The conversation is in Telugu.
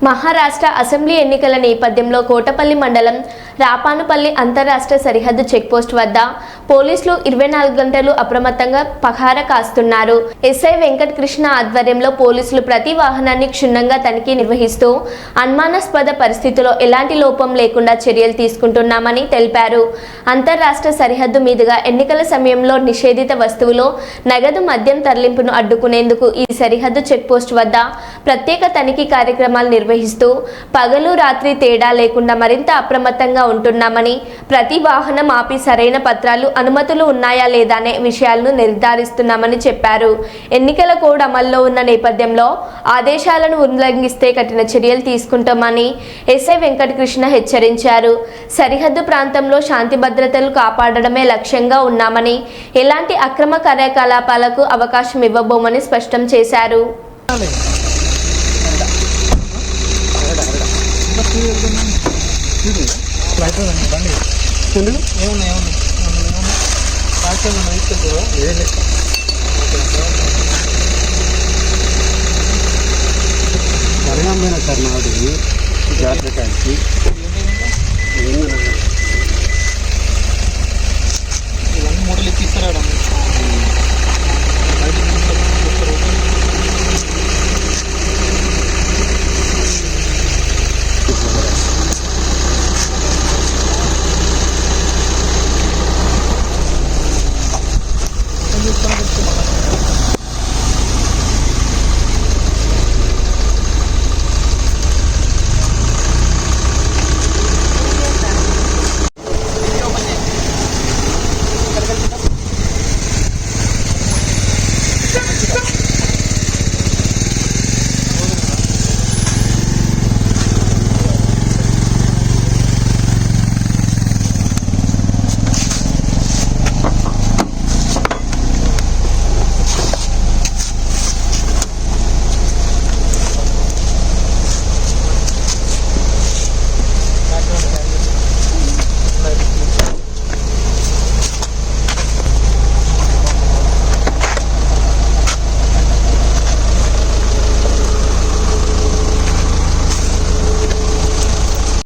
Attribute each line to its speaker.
Speaker 1: మహారాష్ట్ర అసెంబ్లీ ఎన్నికల నేపథ్యంలో కోటపల్లి మండలం రాపానుపల్లి అంతర్రాష్ట్ర సరిహద్దు చెక్పోస్ట్ వద్ద పోలీసులు 24 గంటలు అప్రమత్తంగా పహారా కాస్తున్నారు. ఎస్ఐ వెంకట కృష్ణ ఆధ్వర్యంలో పోలీసులు ప్రతి వాహనాన్ని క్షుణ్ణంగా తనిఖీ నిర్వహిస్తూ అనుమానాస్పద పరిస్థితుల్లో ఎలాంటి లోపం లేకుండా చర్యలు తీసుకుంటున్నామని తెలిపారు. అంతర్రాష్ట్ర సరిహద్దు మీదుగా ఎన్నికల సమయంలో నిషేధిత వస్తువులు, నగదు, మద్యం తరలింపును అడ్డుకునేందుకు ఈ సరిహద్దు చెక్పోస్ట్ వద్ద ప్రత్యేక తనిఖీ కార్యక్రమాలు నిర్వహిస్తూ పగలు రాత్రి తేడా లేకుండా మరింత అప్రమత్తంగా ఉంటున్నామని, ప్రతి వాహనం ఆపి సరైన పత్రాలు, అనుమతులు ఉన్నాయా లేదా అనే విషయాలను నిర్ధారిస్తున్నామని చెప్పారు. ఎన్నికల కోడ్ అమల్లో ఉన్న నేపథ్యంలో ఆదేశాలను ఉల్లంఘిస్తే కఠిన చర్యలు తీసుకుంటామని ఎస్ఐ వెంకట కృష్ణ హెచ్చరించారు. సరిహద్దు ప్రాంతంలో శాంతి భద్రతలు కాపాడడమే లక్ష్యంగా ఉన్నామని, ఎలాంటి అక్రమ కార్యకలాపాలకు అవకాశం ఇవ్వబోమని స్పష్టం చేశారు.
Speaker 2: సార్ నాది జాతకానికి
Speaker 3: ఇవన్నీ మూటలు ఎక్కిస్తారా?